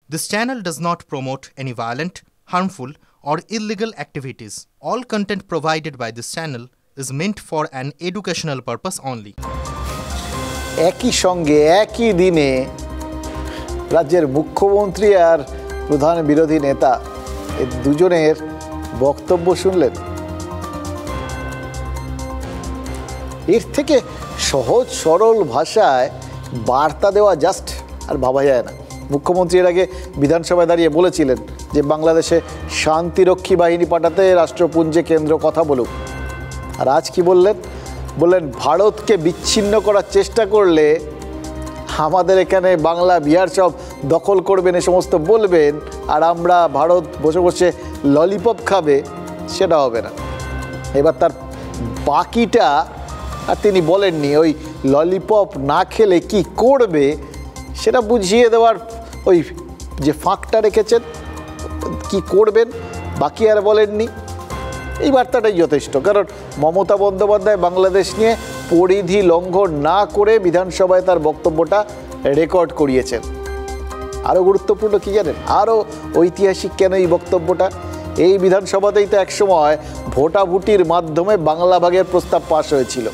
This channel does not promote any violent, harmful, or illegal activities. All content provided by this channel is meant for an educational purpose only. একই সঙ্গে একই দিনে রাজ্যের মুখ্যমন্ত্রী আর প্রধান বিরোধী নেতা এই দুজনের বক্তব্য শুনলেন। এর থেকে সহজ সরল ভাষায় বার্তা দেওয়া জাস্ট আর ভাবা যায় না। মুখ্যমন্ত্রী এর আগে বিধানসভায় দাঁড়িয়ে বলেছিলেন যে বাংলাদেশে শান্তিরক্ষী বাহিনী পাঠাতে রাষ্ট্রপুঞ্জে কেন্দ্র কথা বলুক। আর আজ কি বললেন ভারতকে বিচ্ছিন্ন করার চেষ্টা করলে আমাদের এখানে বাংলা বিহার সব দখল করবেন, এ সমস্ত বলবেন, আর আমরা ভারত বসে বসে ললিপপ খাবে, সেটা হবে না। এবার তার বাকিটা আর তিনি বলেননি। ওই ললিপপ না খেলে কি করবে সেটা বুঝিয়ে দেওয়ার ওই যে ফাঁকটা রেখেছেন, কি করবেন বাকি আর বলেননি। এই বার্তাটাই যথেষ্ট, কারণ মমতা বন্দ্যোপাধ্যায় বাংলাদেশ নিয়ে পরিধি লঙ্ঘন না করে বিধানসভায় তার বক্তব্যটা রেকর্ড করিয়েছেন। আরও গুরুত্বপূর্ণ কি জানেন, আরও ঐতিহাসিক কেন এই বক্তব্যটা, এই বিধানসভাতেই তো একসময় ভোটাভুটির মাধ্যমে বাংলা ভাগের প্রস্তাব পাশ হয়েছিল,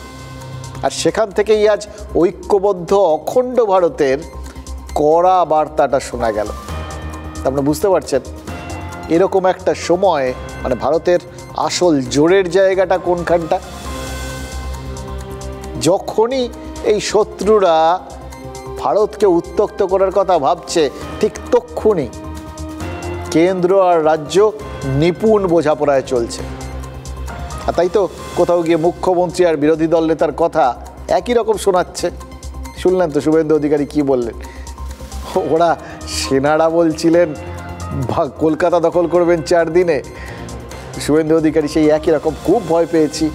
আর সেখান থেকেই আজ ঐক্যবদ্ধ অখণ্ড ভারতের কড়া বার্তাটা শোনা গেল। আপনারা বুঝতে পারছেন এরকম একটা সময় মানে ভারতের আসল জোরের জায়গাটা কোনখানটা। যখনই এই শত্রুরা ভারতকে উত্ত্যক্ত করার কথা ভাবছে, ঠিক তক্ষুনি কেন্দ্র আর রাজ্য নিপুণ বোঝাপড়ায় চলছে। আর তাই তো কোথাও গিয়ে মুখ্যমন্ত্রী আর বিরোধী দল নেতার কথা একই রকম শোনাচ্ছে। শুনলেন তো শুভেন্দু অধিকারী কি বললেন? ওরা সেনারা বলছিলেন কলকাতা দখল করবেন 4 দিনে। শুভেন্দু অধিকারী সেই একই রকম, খুব ভয় পেয়েছি,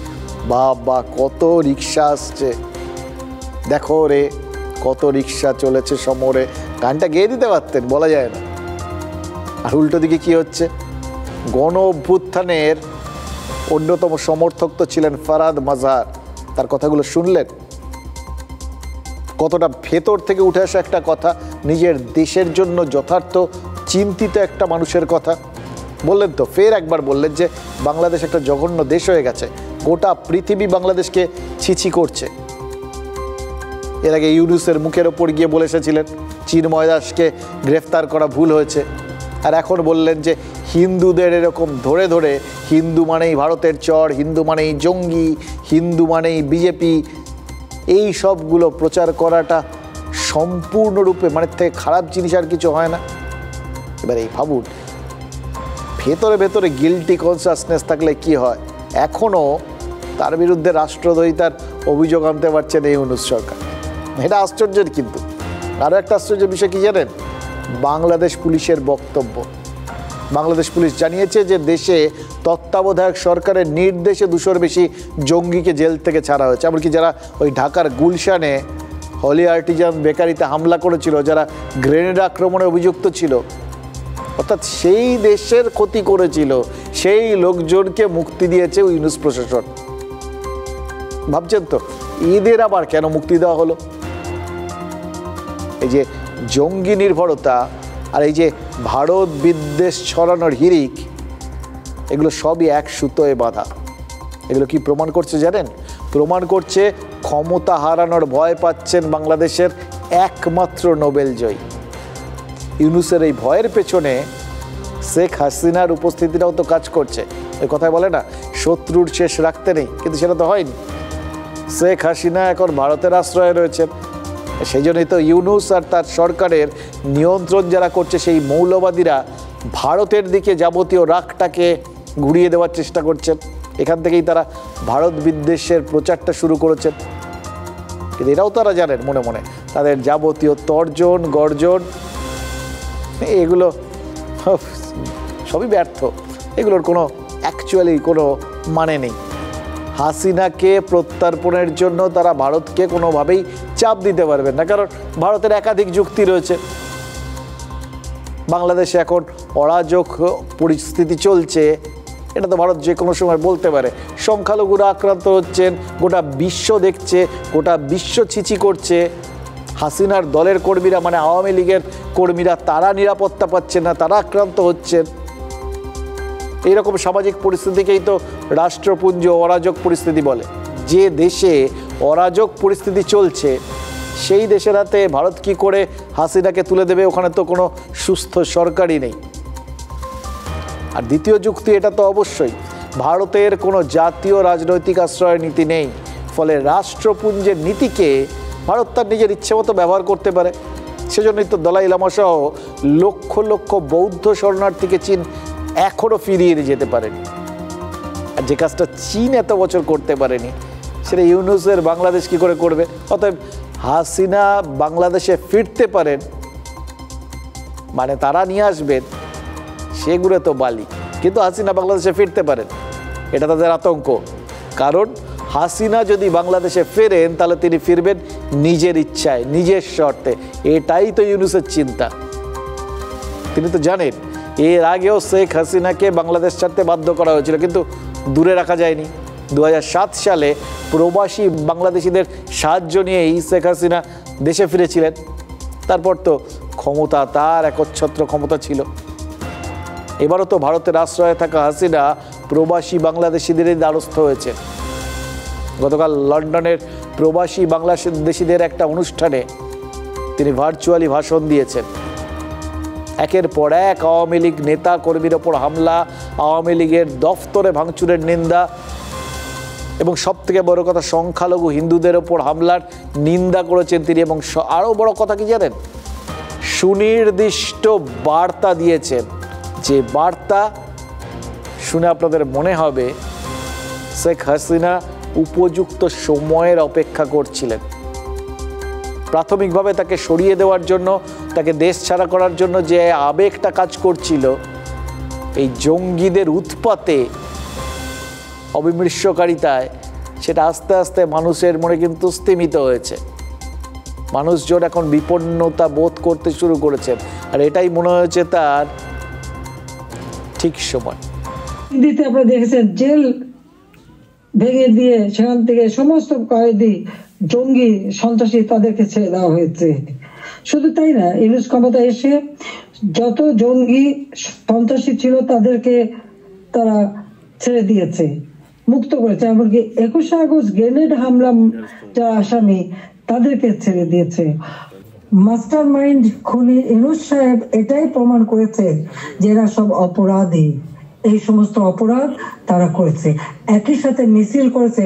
বাবা কত রিক্সা আসছে, দেখো রে কত রিক্সা চলেছে সমরে। গানটা গেয়ে দিতে পারতেন, বলা যায় না। আর উল্টো দিকে কি হচ্ছে, গণ অভ্যুত্থানের অন্যতম সমর্থক তো ছিলেন ফারাদ মাজহার, তার কথাগুলো শুনলেন? কতটা ভেতর থেকে উঠে আসা একটা কথা, নিজের দেশের জন্য যথার্থ চিন্তিত একটা মানুষের কথা বললেন। তো ফের একবার বললেন যে বাংলাদেশ একটা জঘন্য দেশ হয়ে গেছে, গোটা পৃথিবী বাংলাদেশকে ছিছি করছে। এর আগে ইউনুসের মুখের ওপর গিয়ে বলে এসেছিলেন চিন্ময় দাসকে গ্রেফতার করা ভুল হয়েছে, আর এখন বললেন যে হিন্দুদের এরকম ধরে ধরে হিন্দু মানেই ভারতের চর, হিন্দু মানেই জঙ্গি, হিন্দু মানেই বিজেপি, এই সবগুলো প্রচার করাটা সম্পূর্ণরূপে মানে থেকে খারাপ জিনিস আর কিছু হয় না। এবার এই ভাবুন, ভেতরে ভেতরে গিল্টি কনসাসনেস থাকলে কি হয়, এখনও তার বিরুদ্ধে রাষ্ট্রদ্রোহিতার অভিযোগ আনতে পারছেন এই ইউনূস সরকার। এটা আশ্চর্যের। কিন্তু আরও একটা আশ্চর্যের বিষয় কি জানেন, বাংলাদেশ পুলিশের বক্তব্য। বাংলাদেশ পুলিশ জানিয়েছে যে দেশে তত্ত্বাবধায়ক সরকারের নির্দেশে 200-র বেশি জঙ্গিকে জেল থেকে ছাড়া হয়েছে। এমনকি যারা ওই ঢাকার গুলশানে হলি আর্টিজান বেকারিতে হামলা করেছিল, যারা গ্রেনেড আক্রমণে অভিযুক্ত ছিল, অর্থাৎ সেই দেশের ক্ষতি করেছিল, সেই লোকজনকে মুক্তি দিয়েছে ইউনূস প্রশাসন। ভাবছেন তো এদের আবার কেন মুক্তি দেওয়া হলো? এই যে জঙ্গি নির্ভরতা আর এই যে ভারত বিদ্বেষ ছড়ানোর হিড়িক, এগুলো সবই এক সুতোয় বাঁধা। এগুলো কি প্রমাণ করছে জানেন? প্রমাণ করছে ক্ষমতা হারানোর ভয় পাচ্ছেন বাংলাদেশের একমাত্র নোবেল জয়ী। ইউনূসের এই ভয়ের পেছনে শেখ হাসিনার উপস্থিতিটাও তো কাজ করছে। ওই কথায় বলে না, শত্রুর শেষ রাখতে নেই, কিন্তু সেটা তো হয়নি। শেখ হাসিনা এখন ভারতের আশ্রয়ে রয়েছেন, সেই জন্যই তো ইউনূস আর তার সরকারের নিয়ন্ত্রণ যারা করছে সেই মৌলবাদীরা ভারতের দিকে যাবতীয় রাগটাকে ঘুরিয়ে দেওয়ার চেষ্টা করছেন। এখান থেকেই তারা ভারত বিদ্বেষের প্রচারটা শুরু করেছেন। কিন্তু এটাও তারা জানেন মনে মনে তাদের যাবতীয় তর্জন গর্জন এগুলো সবই ব্যর্থ, এগুলোর কোনো অ্যাকচুয়ালি কোনো মানে নেই। হাসিনাকে প্রত্যার্পণের জন্য তারা ভারতকে কোনোভাবেই চাপ দিতে পারবেন না, কারণ ভারতের একাধিক যুক্তি রয়েছে। বাংলাদেশে এখন অরাজক পরিস্থিতি চলছে, এটা তো ভারত যে কোনো সময় বলতে পারে। সংখ্যালঘুরা আক্রান্ত হচ্ছেন, গোটা বিশ্ব দেখছে, গোটা বিশ্ব ছিছি করছে। হাসিনার দলের কর্মীরা মানে আওয়ামী লীগের কর্মীরা তারা নিরাপত্তা পাচ্ছেন না, তারা আক্রান্ত হচ্ছেন। এইরকম সামাজিক পরিস্থিতিকেই তো রাষ্ট্রপুঞ্জ অরাজক পরিস্থিতি বলে। যে দেশে অরাজক পরিস্থিতি চলছে সেই দেশের হাতে ভারত কি করে হাসিনাকে তুলে দেবে? ওখানে তো কোনো সুস্থ সরকারই নেই। আর দ্বিতীয় যুক্তি এটা তো অবশ্যই, ভারতের কোনো জাতীয় রাজনৈতিক আশ্রয়ের নীতি নেই, ফলে রাষ্ট্রপুঞ্জের নীতিকে ভারত তার নিজের ইচ্ছে মতো ব্যবহার করতে পারে। সেজন্যই তো দলাই লামা সহ লক্ষ লক্ষ বৌদ্ধ শরণার্থীকে চীন এখনও ফিরিয়ে নিয়ে যেতে পারেনি। আর যে কাজটা চীন এত বছর করতে পারেনি সেটা ইউনূসের বাংলাদেশ কি করে করবে? অতএব হাসিনা বাংলাদেশে ফিরতে পারেন মানে তারা নিয়ে আসবেন সেগুলো তো বালি, কিন্তু হাসিনা বাংলাদেশে ফিরতে পারেন এটা তাদের আতঙ্ক। কারণ হাসিনা যদি বাংলাদেশে ফেরেন তাহলে তিনি ফিরবেন নিজের ইচ্ছায়, নিজের শর্তে। এটাই তো ইউনূসের চিন্তা। তিনি তো জানেন এর আগেও শেখ হাসিনাকে বাংলাদেশ ছাড়তে বাধ্য করা হয়েছিল, কিন্তু দূরে রাখা যায়নি। 2007 সালে প্রবাসী বাংলাদেশিদের সাহায্য নিয়েই শেখ হাসিনা দেশে ফিরেছিলেন। তারপর তো ক্ষমতা তার একচ্ছত্র ক্ষমতা ছিল। এবারও তো ভারতের আশ্রয়ে থাকা হাসিনা প্রবাসী বাংলাদেশিদেরই দ্বারস্থ হয়েছে। গতকাল লন্ডনের প্রবাসী বাংলাদেশিদের একটা অনুষ্ঠানে তিনি ভার্চুয়ালি ভাষণ দিয়েছেন। একের পর এক আওয়ামী লীগ নেতা কর্মীর ওপর হামলা, আওয়ামী লীগের দফতরে ভাঙচুরের নিন্দা এবং সবথেকে বড় কথা সংখ্যালঘু হিন্দুদের ওপর হামলার নিন্দা করেছেন তিনি। এবং আরও বড় কথা কি জানেন? সুনির্দিষ্ট বার্তা দিয়েছেন, যে বার্তা শুনে আপনাদের মনে হবে শেখ হাসিনা উপযুক্ত সময়ের অপেক্ষা করছিলেন। প্রাথমিকভাবে তাকে সরিয়ে দেওয়ার জন্য, তাকে দেশ ছাড়া করার জন্য যে আবেগটা কাজ করছিল, এই জঙ্গিদের উৎপাতে, অবিমৃষ্যকারিতায়, সেটা আস্তে আস্তে মানুষের মনে কিন্তু স্তিমিত হয়েছে। মানুষজন এখন বিপন্নতা বোধ করতে শুরু করেছেন, আর এটাই মনে হয়েছে তার ঠিক সময়। দিতে আপনারা দেখেছেন জেল ভেঙে দিয়ে সেখান থেকে সমস্ত কয়েদি, জঙ্গি, সন্ত্রাসী তাদেরকে ছেড়ে দেওয়া হয়েছে। শুধু তাই না, ইউনূস ক্ষমতা এসে যত জঙ্গি সন্ত্রাসী ছিল তাদেরকে তারা ছেড়ে দিয়েছে, মুক্ত করেছে। এমনকি 21শে আগস্ট গ্রেনেড হামলা যারা আসামি তাদেরকে ছেড়ে দিয়েছে। মাস্টার মাইন্ড খুনি ইউনূস সাহেব এটাই প্রমাণ করেছে যে এরা সব অপরাধী, এই সমস্ত অপরাধ তারা করেছে। একই সাথে মিছিল করেছে,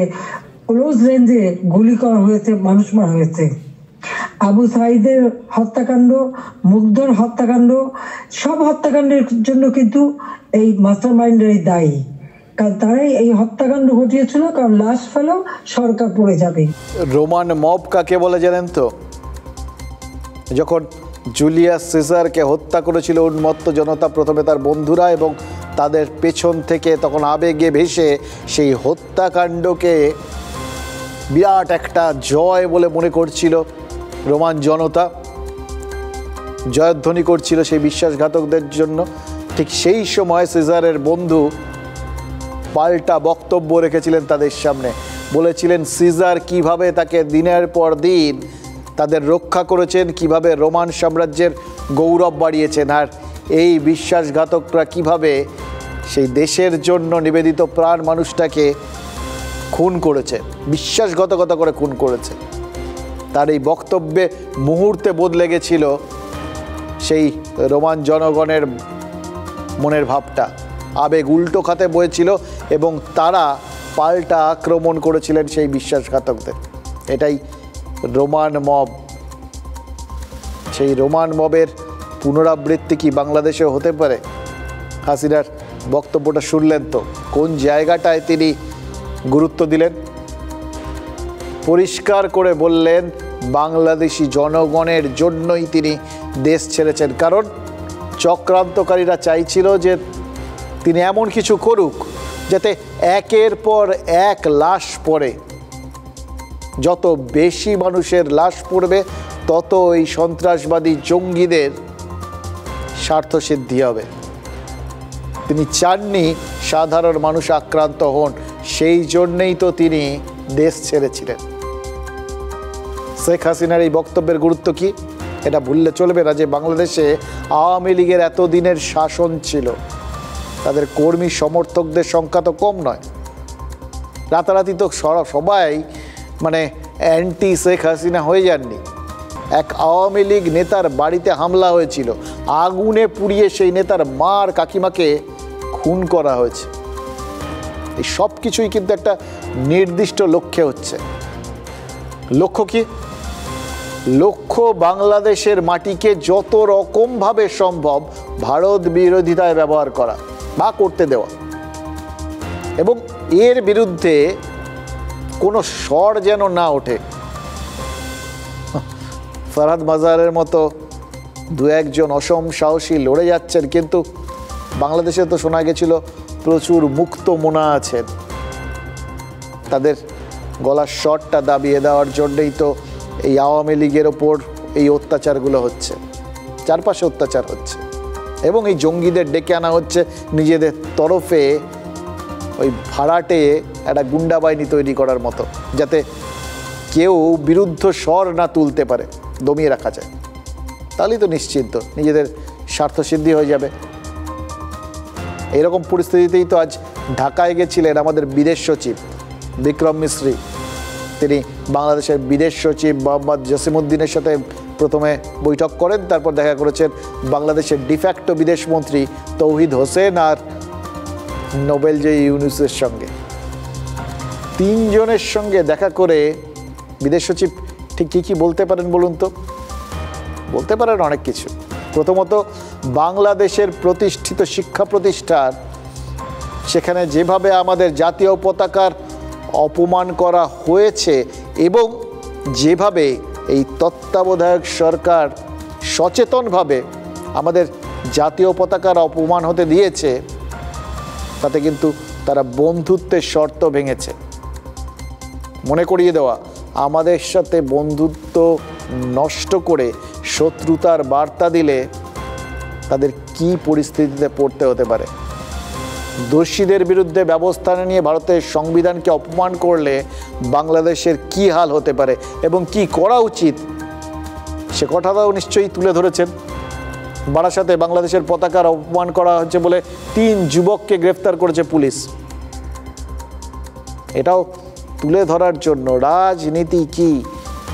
ক্লোজ রেঞ্জে গুলি করা হয়েছে, মানুষ মারা হয়েছে। আবু সাইদের হত্যাকাণ্ড, মুগ্ধর হত্যাকাণ্ড, সব হত্যাকাণ্ডের জন্য কিন্তু এই মাস্টার মাইন্ডেরই দায়ী, কারণ তারাই এই হত্যাকাণ্ড ঘটিয়েছিল। কারণ লাশ ফেলো সরকার পড়ে যাবে। রোমান মব কাকে বলে জানেন তো? যখন জুলিয়াস সিজারকে হত্যা করেছিল উন্মত্ত জনতা, প্রথমে তার বন্ধুরা এবং তাদের পেছন থেকে তখন আবেগে ভেসে সেই হত্যাকাণ্ডকে বিরাট একটা জয় বলে মনে করছিল রোমান জনতা, জয়ধ্বনি করছিল সেই বিশ্বাসঘাতকদের জন্য। ঠিক সেই সময় সিজারের বন্ধু পাল্টা বক্তব্য রেখেছিলেন তাদের সামনে, বলেছিলেন সিজার কিভাবে তাকে দিনের পর দিন তাদের রক্ষা করেছেন, কিভাবে রোমান সাম্রাজ্যের গৌরব বাড়িয়েছেন, আর এই বিশ্বাসঘাতকরা কিভাবে সেই দেশের জন্য নিবেদিত প্রাণ মানুষটাকে খুন করেছে, বিশ্বাসঘাতকতা করে খুন করেছে। তার এই বক্তব্যে মুহূর্তে বদলে গেছিল সেই রোমান জনগণের মনের ভাবটা, আবেগ উল্টো খাতে বয়েছিল এবং তারা পাল্টা আক্রমণ করেছিলেন সেই বিশ্বাসঘাতকদের। এটাই রোমান মব। সেই রোমান মবের পুনরাবৃত্তি কি বাংলাদেশেও হতে পারে? হাসিনার বক্তব্যটা শুনলেন তো, কোন জায়গাটায় তিনি গুরুত্ব দিলেন? পরিষ্কার করে বললেন বাংলাদেশি জনগণের জন্যই তিনি দেশ ছেড়েছেন, কারণ চক্রান্তকারীরা চাইছিল যে তিনি এমন কিছু করুক যাতে একের পর এক লাশ পড়ে। যত বেশি মানুষের লাশ পড়বে তত এই সন্ত্রাসবাদী জঙ্গিদের স্বার্থসিদ্ধি হবে। তিনি চাননি সাধারণ মানুষ আক্রান্ত হন, সেই জন্যেই তো তিনি দেশ ছেড়েছিলেন। শেখ হাসিনার এই বক্তব্যের গুরুত্ব কি? এটা ভুললে চলবে না যে বাংলাদেশে আওয়ামী লীগের এতদিনের শাসন ছিল, তাদের কর্মী সমর্থকদের সংখ্যা তো কম নয়। রাতারাতি তো সবাই মানে অ্যান্টি শেখ হাসিনা হয়ে যাননি। এক আওয়ামী লীগ নেতার বাড়িতে হামলা হয়েছিল, আগুনে পুড়িয়ে সেই নেতার মার কাকিমাকে খুন করা হয়েছে। এই সব কিছুই কিন্তু একটা নির্দিষ্ট লক্ষ্যে হচ্ছে। লক্ষ্য কি? লক্ষ্য বাংলাদেশের মাটিকে যত রকমভাবে সম্ভব ভারত বিরোধিতায় ব্যবহার করা বা করতে দেওয়া, এবং এর বিরুদ্ধে কোনো স্বর যেন না ওঠে। ফরহাদ মাজারের মতো দু একজন অসম সাহসী লড়ে যাচ্ছেন, কিন্তু বাংলাদেশে তো শোনা গেছিল প্রচুর মুক্ত মোনা আছেন। তাদের গলার স্বরটা দাবিয়ে দেওয়ার জন্যই তো এই আওয়ামী লীগের ওপর এই অত্যাচারগুলো হচ্ছে, চারপাশে অত্যাচার হচ্ছে, এবং এই জঙ্গিদের ডেকে আনা হচ্ছে নিজেদের তরফে ওই ভাড়াটে একটা গুন্ডা বাহিনী তৈরি করার মতো, যাতে কেউ বিরুদ্ধ স্বর না তুলতে পারে, দমিয়ে রাখা যায়। তাহলেই তো নিশ্চিন্ত নিজেদের স্বার্থসিদ্ধি হয়ে যাবে। এরকম পরিস্থিতিতেই তো আজ ঢাকায় গেছিলেন আমাদের বিদেশ সচিব বিক্রম মিশ্রি। তিনি বাংলাদেশের বিদেশ সচিব মোহাম্মদ জসিমউদ্দিনের সাথে প্রথমে বৈঠক করেন, তারপর দেখা করেছেন বাংলাদেশের ডিফ্যাক্টো বিদেশমন্ত্রী তৌহিদ হোসেন আর নোবেলজয়ী ইউনূসের সঙ্গে। তিনজনের সঙ্গে দেখা করে বিদেশ সচিব ঠিক কী কী বলতে পারেন বলুন তো? বলতে পারেন অনেক কিছু। প্রথমত, বাংলাদেশের প্রতিষ্ঠিত শিক্ষা প্রতিষ্ঠান, সেখানে যেভাবে আমাদের জাতীয় পতাকার অপমান করা হয়েছে এবং যেভাবে এই তত্ত্বাবধায়ক সরকার সচেতনভাবে আমাদের জাতীয় পতাকার অপমান হতে দিয়েছে, তাতে কিন্তু তারা বন্ধুত্বের শর্ত ভেঙেছে। মনে করিয়ে দেওয়া, আমাদের সাথে বন্ধুত্ব নষ্ট করে শত্রুতার বার্তা দিলে তাদের কি পরিস্থিতিতে পড়তে হতে পারে। দোষীদের বিরুদ্ধে ব্যবস্থা নিয়ে ভারতের সংবিধানকে অপমান করলে বাংলাদেশের কি হাল হতে পারে এবং কি করা উচিত, সে কথাটাও নিশ্চয়ই তুলে ধরেছেন। বারাসাতে বাংলাদেশের পতাকার অপমান করা হচ্ছে বলে 3 যুবককে গ্রেফতার করেছে পুলিশ। এটাও তুলে ধরার জন্য রাজনীতি কি,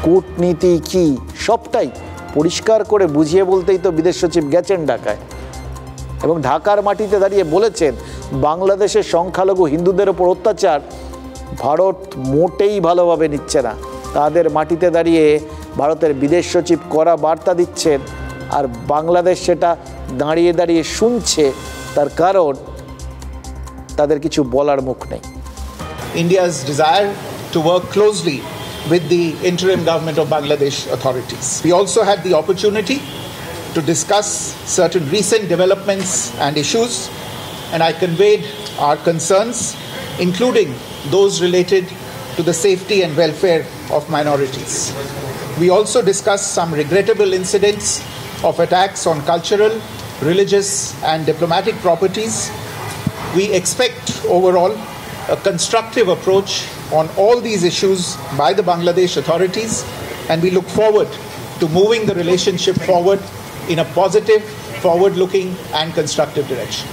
কূটনীতি কি, সবটাই পরিষ্কার করে বুঝিয়ে বলতেই তো বিদেশ সচিব গেছেন ঢাকায়, এবং ঢাকার মাটিতে দাঁড়িয়ে বলেছেন বাংলাদেশের সংখ্যালঘু হিন্দুদের ওপর অত্যাচার ভারত মোটেই ভালোভাবে নিচ্ছে না। তাদের মাটিতে দাঁড়িয়ে ভারতের বিদেশ সচিব কড়া বার্তা দিচ্ছেন, আর বাংলাদেশ সেটা দাঁড়িয়ে দাঁড়িয়ে শুনছে। তার কারণ তাদের কিছু বলার মুখ নেই। India's desire to work closely with the interim government of Bangladesh authorities. We also had the opportunity to discuss certain recent developments and issues, and I conveyed our concerns, including those related to the safety and welfare of minorities. We also discussed some regrettable incidents of attacks on cultural, religious, and diplomatic properties. We expect overall a constructive approach on all these issues by the Bangladesh authorities, and we look forward to moving the relationship forward in a positive, forward-looking and constructive direction.